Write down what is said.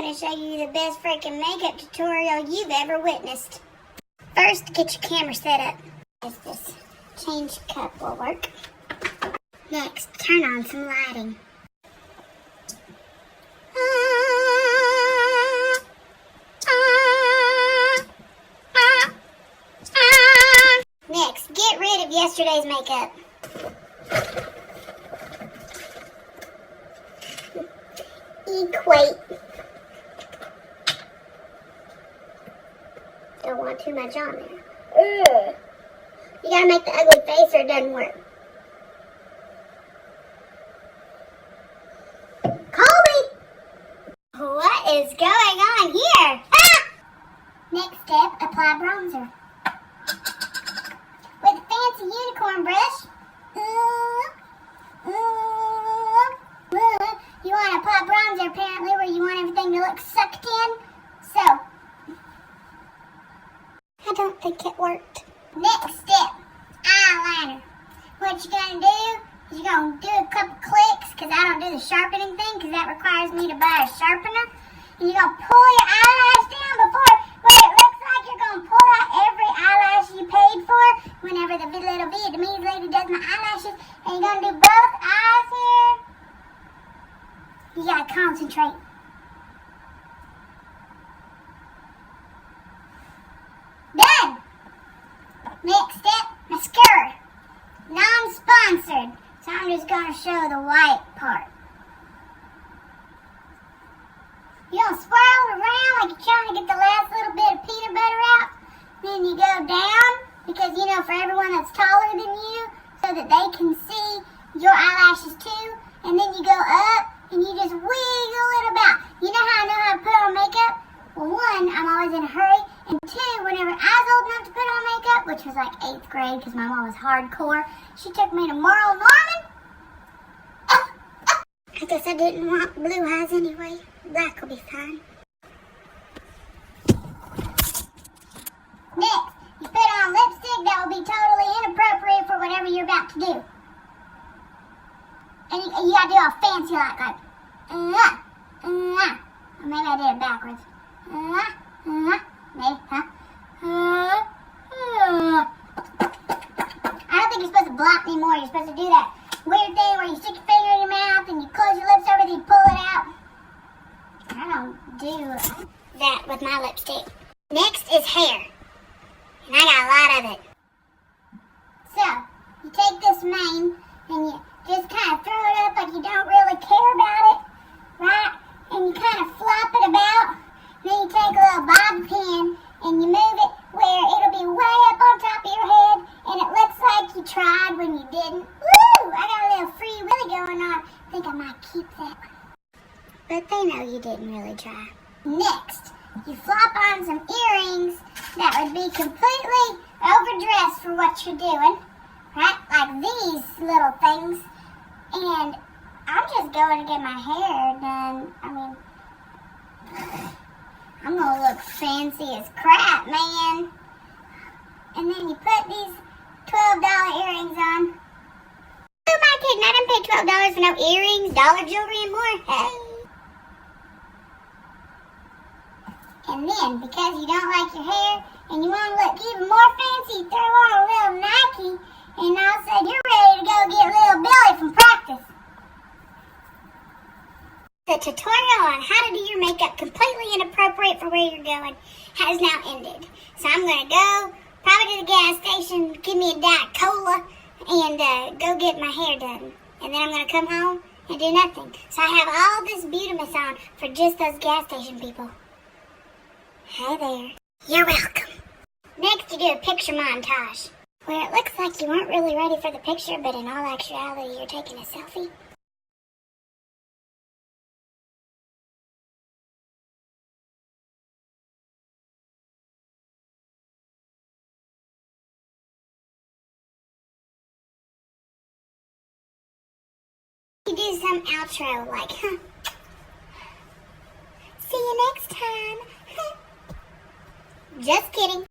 going to show you the best freaking makeup tutorial you've ever witnessed. First, get your camera set up. This change cup will work. Next, turn on some lighting. Next, get rid of yesterday's makeup. Equate. Don't want too much on there. Ugh. You gotta make the ugly face or it doesn't work. Colby! What is going on here? Ah! Next step, apply bronzer. With a fancy unicorn brush. You want to apply bronzer apparently where you want everything to look sucked in. So, I don't think it worked. Next step, eyeliner. What you're going to do is you're going to do a couple clicks because I don't do the sharpening thing because that requires me to buy a sharpener. And you're going to pull your eyelash down before where it looks like you're going to pull out every eyelash you paid for whenever the little Vietnamese lady does my eyelashes. And you're going to do both eyes here. You got to concentrate. Done! Next step, mascara. Non-sponsored. So I'm just going to show the white part. You're going to swirl around like you're trying to get the last little bit of peanut butter out. Then you go down, because you know for everyone that's taller than you, so that they can see your eyelashes too. And then you go up, and you just wiggle it about. You know how I know how to put on makeup? Well, one, I'm always in a hurry. And two, whenever I was old enough to put on makeup, which was like 8th grade because my mom was hardcore, she took me to Merle Norman. I guess I didn't want blue eyes anyway. Black will be fine. Next, you put on lipstick that will be totally inappropriate for whatever you're about to do. And you gotta do all fancy like or maybe I did it backwards. Maybe, huh? I don't think you're supposed to block anymore. You're supposed to do that weird thing where you stick your finger in your mouth and you close your lips over, then you pull it out. I don't do that with my lipstick. Next is hair. And I got a lot of it. So, you take this mane and you just kind of throw it up like you don't really care about it, right? And you kind of flop it about. Then you take a little bobby pin and you move it where it'll be way up on top of your head and it looks like you tried when you didn't. Woo! I got a little free willy going on. I think I might keep that. But they know you didn't really try. Next, you flop on some earrings that would be completely overdressed for what you're doing. Right? Like these little things. And I'm just going to get my hair done. I mean, I'm going to look fancy as crap, man. And then you put these $12 earrings on. Who am I kidding? I didn't pay $12 for no earrings, dollar jewelry, and more. Hey. And then, because you don't like your hair and you want to look even more fancy, throw on a little Nike, and all of a sudden you're ready to go get little Billy from practice. The tutorial on how to do your makeup completely inappropriate for where you're going has now ended. So I'm going to go probably to the gas station, give me a Diet Cola, and go get my hair done. And then I'm going to come home and do nothing. So I have all this beautiness on for just those gas station people. Hey there. You're welcome. Next you do a picture montage, where it looks like you weren't really ready for the picture, but in all actuality you're taking a selfie. You do some outro like, see you next time. Just kidding.